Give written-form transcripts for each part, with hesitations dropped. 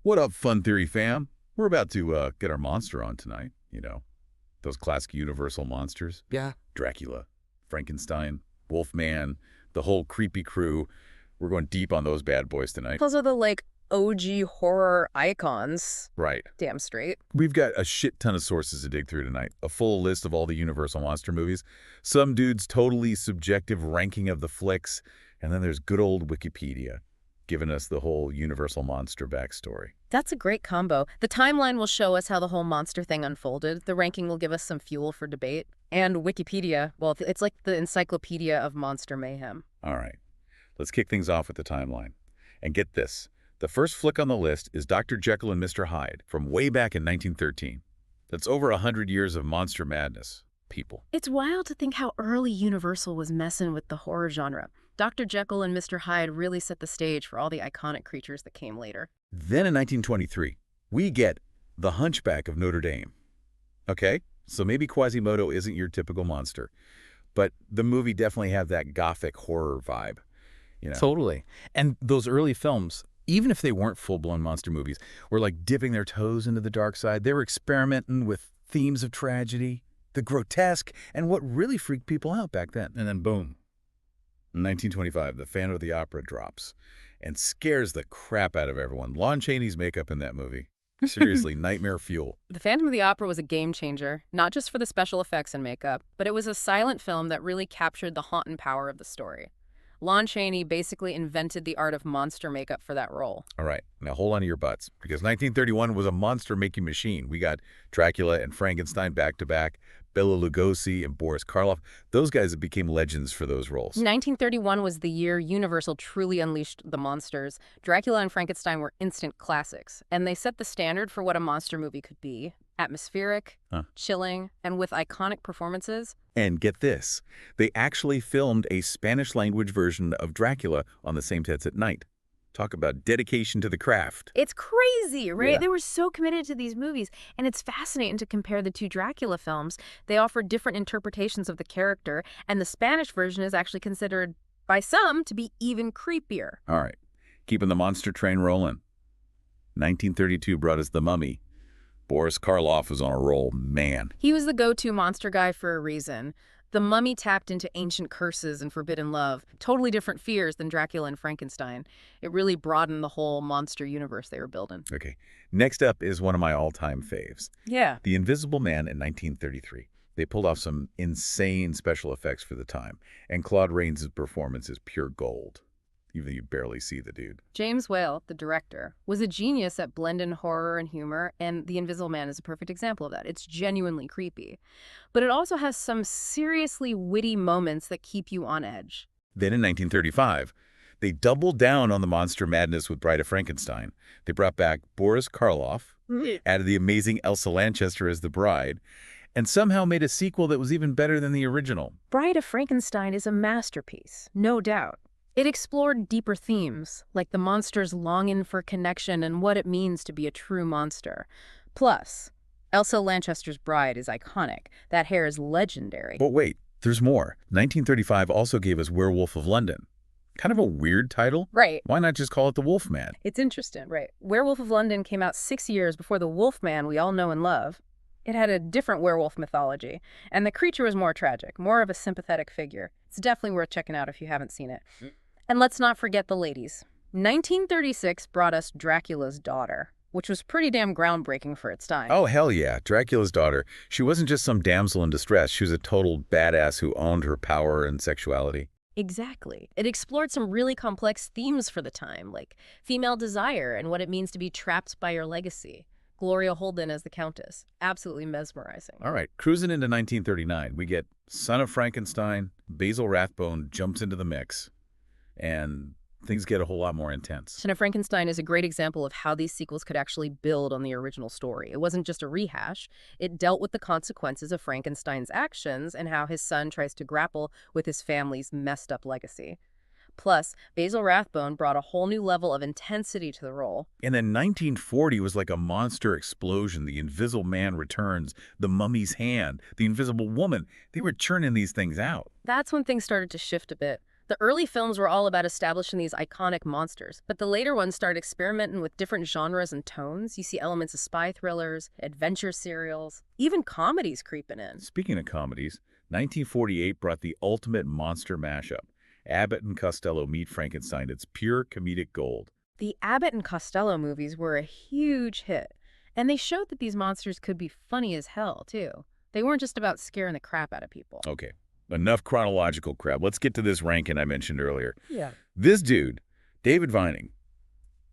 What up, Fun Theory fam? We're about to get our monster on tonight, those classic Universal monsters. Yeah. Dracula, Frankenstein, Wolfman, the whole creepy crew. We're going deep on those bad boys tonight. Those are the, OG horror icons. Right. Damn straight. We've got a shit ton of sources to dig through tonight. A full list of all the Universal monster movies. Some dude's totally subjective ranking of the flicks. And then there's good old Wikipedia, giving us the whole Universal monster backstory. That's a great combo. The timeline will show us how the whole monster thing unfolded. The ranking will give us some fuel for debate. And Wikipedia, well, it's like the encyclopedia of monster mayhem. All right. Let's kick things off with the timeline. And get this. The first flick on the list is Dr. Jekyll and Mr. Hyde from way back in 1913. That's over 100 years of monster madness, people. It's wild to think how early Universal was messing with the horror genre. Dr. Jekyll and Mr. Hyde really set the stage for all the iconic creatures that came later. Then in 1923, we get The Hunchback of Notre Dame. Okay, so maybe Quasimodo isn't your typical monster, but the movie definitely had that gothic horror vibe. Totally. And those early films, even if they weren't full-blown monster movies, were like dipping their toes into the dark side. They were experimenting with themes of tragedy, the grotesque, and what really freaked people out back then. And then boom. In 1925, the Phantom of the Opera drops and scares the crap out of everyone. Lon Chaney's makeup in that movie. Seriously, nightmare fuel. The Phantom of the Opera was a game changer, not just for the special effects and makeup, but it was a silent film that really captured the haunting power of the story. Lon Chaney basically invented the art of monster makeup for that role. All right, now hold on to your butts, because 1931 was a monster-making machine. We got Dracula and Frankenstein back-to-back, Bela Lugosi and Boris Karloff. Those guys became legends for those roles. 1931 was the year Universal truly unleashed the monsters. Dracula and Frankenstein were instant classics, and they set the standard for what a monster movie could be. Atmospheric, chilling, and with iconic performances. And get this, they actually filmed a Spanish-language version of Dracula on the same sets at night. Talk about dedication to the craft. It's crazy, right? Yeah. They were so committed to these movies, and it's fascinating to compare the two Dracula films. They offer different interpretations of the character, and the Spanish version is actually considered, by some, to be even creepier. All right, keeping the monster train rolling. 1932 brought us The Mummy. Boris Karloff was on a roll, man. He was the go-to monster guy for a reason. The Mummy tapped into ancient curses and forbidden love, totally different fears than Dracula and Frankenstein. It really broadened the whole monster universe they were building. Okay, next up is one of my all-time faves. Yeah. The Invisible Man in 1933. They pulled off some insane special effects for the time, and Claude Rains' performance is pure gold, even though you barely see the dude. James Whale, the director, was a genius at blending horror and humor, and The Invisible Man is a perfect example of that. It's genuinely creepy. But it also has some seriously witty moments that keep you on edge. Then in 1935, they doubled down on the monster madness with Bride of Frankenstein. They brought back Boris Karloff, added the amazing Elsa Lanchester as the bride, and somehow made a sequel that was even better than the original. Bride of Frankenstein is a masterpiece, no doubt. It explored deeper themes, like the monster's longing for connection and what it means to be a true monster. Plus, Elsa Lanchester's bride is iconic. That hair is legendary. But wait, there's more. 1935 also gave us Werewolf of London. Kind of a weird title. Right. Why not just call it The Wolfman? It's interesting, right. Werewolf of London came out 6 years before the Wolfman we all know and love. It had a different werewolf mythology, and the creature was more tragic, more of a sympathetic figure. It's definitely worth checking out if you haven't seen it. And let's not forget the ladies. 1936 brought us Dracula's Daughter, which was pretty damn groundbreaking for its time. Oh, hell yeah, Dracula's Daughter. She wasn't just some damsel in distress. She was a total badass who owned her power and sexuality. Exactly. It explored some really complex themes for the time, like female desire and what it means to be trapped by your legacy. Gloria Holden as the Countess. Absolutely mesmerizing. All right, cruising into 1939, we get Son of Frankenstein. Basil Rathbone jumps into the mix, and things get a whole lot more intense. Son of Frankenstein is a great example of how these sequels could actually build on the original story. It wasn't just a rehash. It dealt with the consequences of Frankenstein's actions and how his son tries to grapple with his family's messed up legacy. Plus, Basil Rathbone brought a whole new level of intensity to the role. And then 1940 was like a monster explosion. The Invisible Man returns, the Mummy's Hand, the Invisible Woman. They were churning these things out. That's when things started to shift a bit. The early films were all about establishing these iconic monsters, but the later ones started experimenting with different genres and tones. You see elements of spy thrillers, adventure serials, even comedies creeping in. Speaking of comedies, 1948 brought the ultimate monster mashup. Abbott and Costello Meet Frankenstein. It's pure comedic gold. The Abbott and Costello movies were a huge hit, and they showed that these monsters could be funny as hell, too. They weren't just about scaring the crap out of people. Okay, enough chronological crap. Let's get to this Rankin I mentioned earlier. Yeah. This dude, David Vining,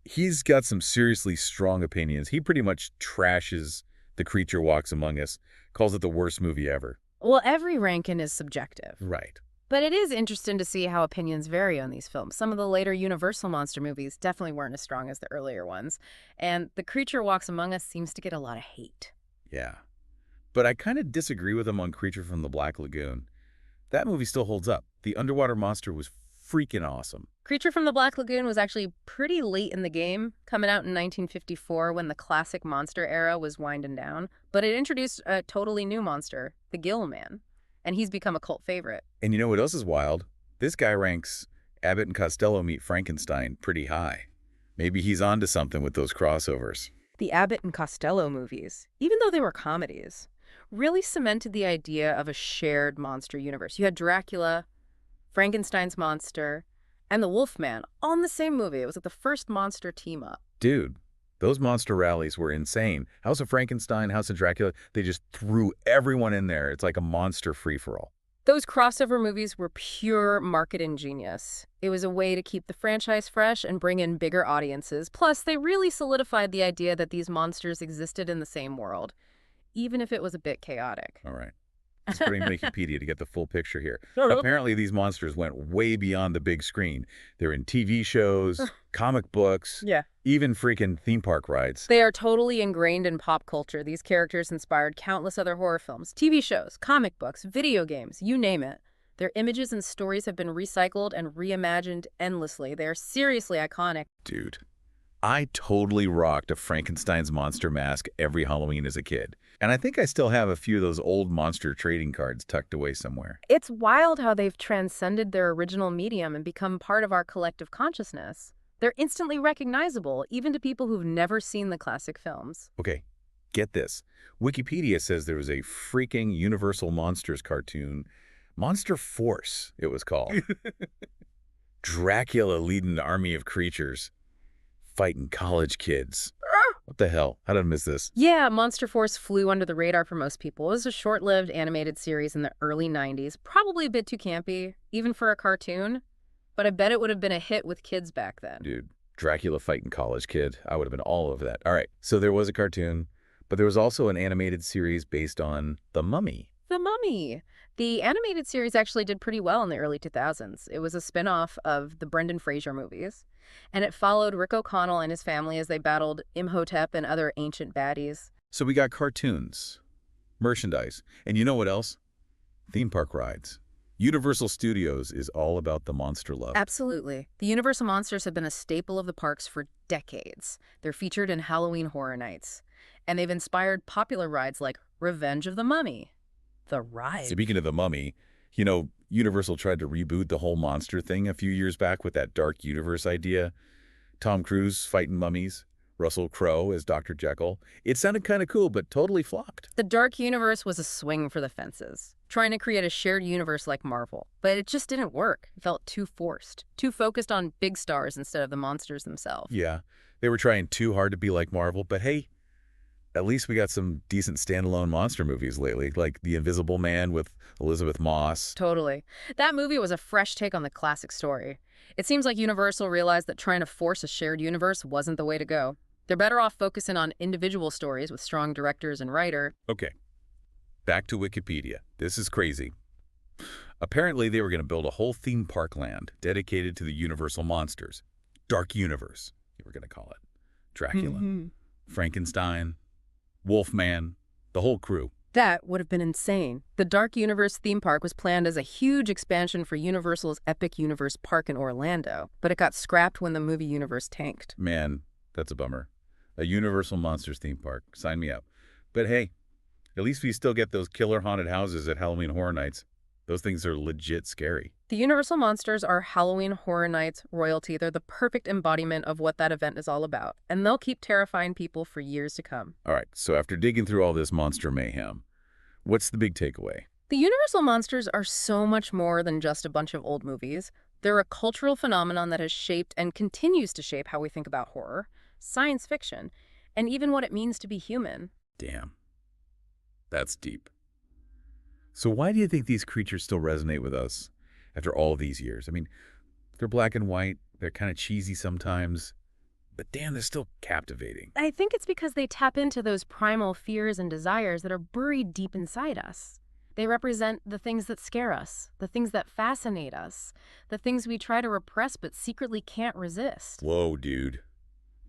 he's got some seriously strong opinions. He pretty much trashes The Creature Walks Among Us, calls it the worst movie ever. Well, every ranking is subjective. Right. But it is interesting to see how opinions vary on these films. Some of the later Universal monster movies definitely weren't as strong as the earlier ones. And The Creature Walks Among Us seems to get a lot of hate. Yeah. But I kind of disagree with him on Creature from the Black Lagoon. That movie still holds up. The underwater monster was freaking awesome. Creature from the Black Lagoon was actually pretty late in the game, coming out in 1954 when the classic monster era was winding down. But it introduced a totally new monster, the Gill Man. And he's become a cult favorite. And you know what else is wild? This guy ranks Abbott and Costello Meet Frankenstein pretty high. Maybe he's onto something with those crossovers. The Abbott and Costello movies, even though they were comedies, really cemented the idea of a shared monster universe. You had Dracula, Frankenstein's monster, and the Wolfman all in the same movie. It was like the first monster team-up. Dude, those monster rallies were insane. House of Frankenstein, House of Dracula, they just threw everyone in there. It's like a monster free-for-all. Those crossover movies were pure marketing genius. It was a way to keep the franchise fresh and bring in bigger audiences. Plus, they really solidified the idea that these monsters existed in the same world, even if it was a bit chaotic. All right. Let's bring Wikipedia to get the full picture here. Apparently, these monsters went way beyond the big screen. They're in TV shows, comic books, even freaking theme park rides. They are totally ingrained in pop culture. These characters inspired countless other horror films, TV shows, comic books, video games, you name it. Their images and stories have been recycled and reimagined endlessly. They are seriously iconic. Dude, I totally rocked a Frankenstein's monster mask every Halloween as a kid. And I think I still have a few of those old monster trading cards tucked away somewhere. It's wild how they've transcended their original medium and become part of our collective consciousness. They're instantly recognizable, even to people who've never seen the classic films. Okay, get this. Wikipedia says there was a freaking Universal Monsters cartoon. Monster Force, it was called. Dracula leading an army of creatures, fighting college kids. What the hell? How did I miss this? Yeah, Monster Force flew under the radar for most people. It was a short-lived animated series in the early 90s, probably a bit too campy, even for a cartoon. But I bet it would have been a hit with kids back then. Dude, Dracula fighting college kid. I would have been all over that. All right, so there was a cartoon, but there was also an animated series based on The Mummy. The Mummy. The animated series actually did pretty well in the early 2000s. It was a spin-off of the Brendan Fraser movies, and it followed Rick O'Connell and his family as they battled Imhotep and other ancient baddies. So we got cartoons, merchandise, and you know what else? Theme park rides. Universal Studios is all about the monster love. Absolutely. The Universal Monsters have been a staple of the parks for decades. They're featured in Halloween Horror Nights, and they've inspired popular rides like Revenge of the Mummy. The ride. Speaking of The Mummy, you know, Universal tried to reboot the whole monster thing a few years back with that dark universe idea. Tom Cruise fighting mummies, Russell Crowe as Dr. Jekyll. It sounded kind of cool, but totally flopped. The dark universe was a swing for the fences, trying to create a shared universe like Marvel. But it just didn't work. It felt too forced, too focused on big stars instead of the monsters themselves. Yeah, they were trying too hard to be like Marvel, but hey, at least we got some decent standalone monster movies lately, like The Invisible Man with Elizabeth Moss. Totally. That movie was a fresh take on the classic story. It seems like Universal realized that trying to force a shared universe wasn't the way to go. They're better off focusing on individual stories with strong directors and writer. Okay, back to Wikipedia. This is crazy. Apparently, they were going to build a whole theme park land dedicated to the Universal monsters. Dark Universe, they were going to call it. Dracula, Frankenstein, Wolfman, the whole crew. That would have been insane. The Dark Universe theme park was planned as a huge expansion for Universal's Epic Universe Park in Orlando, but it got scrapped when the movie universe tanked. Man, that's a bummer. A Universal Monsters theme park. Sign me up. But hey, at least we still get those killer haunted houses at Halloween Horror Nights. Those things are legit scary. The Universal Monsters are Halloween Horror Nights royalty. They're the perfect embodiment of what that event is all about, and they'll keep terrifying people for years to come. All right, so after digging through all this monster mayhem, what's the big takeaway? The Universal Monsters are so much more than just a bunch of old movies. They're a cultural phenomenon that has shaped and continues to shape how we think about horror, science fiction, and even what it means to be human. Damn. That's deep. So why do you think these creatures still resonate with us after all these years? I mean, they're black and white, they're kind of cheesy sometimes, but damn, they're still captivating. I think it's because they tap into those primal fears and desires that are buried deep inside us. They represent the things that scare us, the things that fascinate us, the things we try to repress but secretly can't resist. Whoa, dude.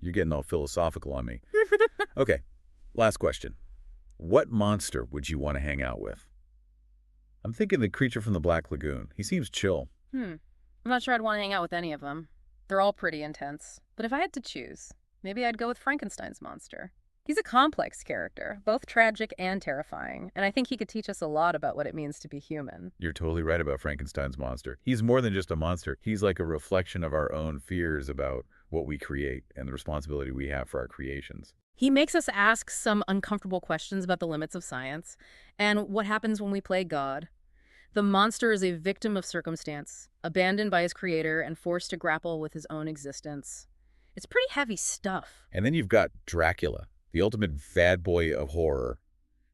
You're getting all philosophical on me. Okay, last question. What monster would you want to hang out with? I'm thinking the creature from the Black Lagoon. He seems chill. I'm not sure I'd want to hang out with any of them. They're all pretty intense. But if I had to choose, maybe I'd go with Frankenstein's monster. He's a complex character, both tragic and terrifying, and I think he could teach us a lot about what it means to be human. You're totally right about Frankenstein's monster. He's more than just a monster. He's like a reflection of our own fears about what we create and the responsibility we have for our creations. He makes us ask some uncomfortable questions about the limits of science and what happens when we play God. The monster is a victim of circumstance, abandoned by his creator and forced to grapple with his own existence. It's pretty heavy stuff. And then you've got Dracula, the ultimate bad boy of horror.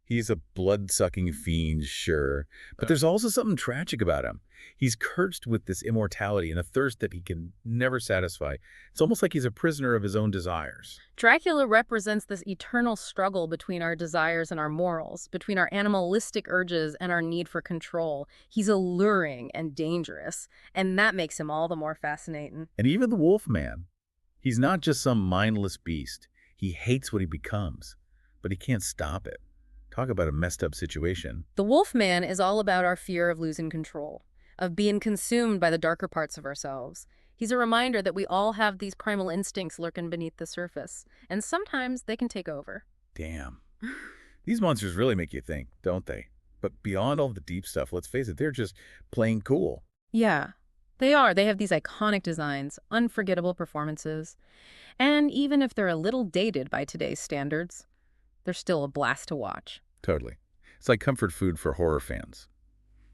He's a blood-sucking fiend, sure, but there's also something tragic about him. He's cursed with this immortality and a thirst that he can never satisfy. It's almost like he's a prisoner of his own desires. Dracula represents this eternal struggle between our desires and our morals, between our animalistic urges and our need for control. He's alluring and dangerous, and that makes him all the more fascinating. And even the Wolfman. He's not just some mindless beast. He hates what he becomes, but he can't stop it. Talk about a messed up situation. The Wolfman is all about our fear of losing control, of being consumed by the darker parts of ourselves. He's a reminder that we all have these primal instincts lurking beneath the surface, and sometimes they can take over. Damn. These monsters really make you think, don't they? But beyond all the deep stuff, let's face it, they're just plain cool. Yeah, they are. They have these iconic designs, unforgettable performances, and even if they're a little dated by today's standards, they're still a blast to watch. Totally. It's like comfort food for horror fans.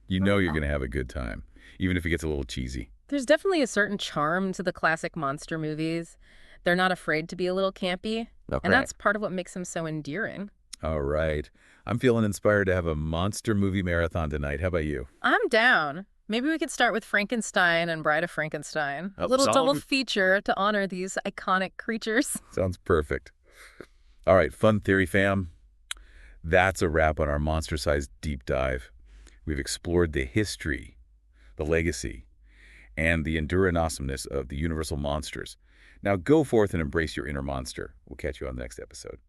You know you're going to have a good time, even if it gets a little cheesy. There's definitely a certain charm to the classic monster movies. They're not afraid to be a little campy, and that's part of what makes them so endearing. All right. I'm feeling inspired to have a monster movie marathon tonight. How about you? I'm down. Maybe we could start with Frankenstein and Bride of Frankenstein. A little double feature to honor these iconic creatures. Sounds perfect. All right, fun theory, fam. That's a wrap on our monster-sized deep dive. We've explored the history, the legacy, and the enduring awesomeness of the Universal Monsters. Now go forth and embrace your inner monster. We'll catch you on the next episode.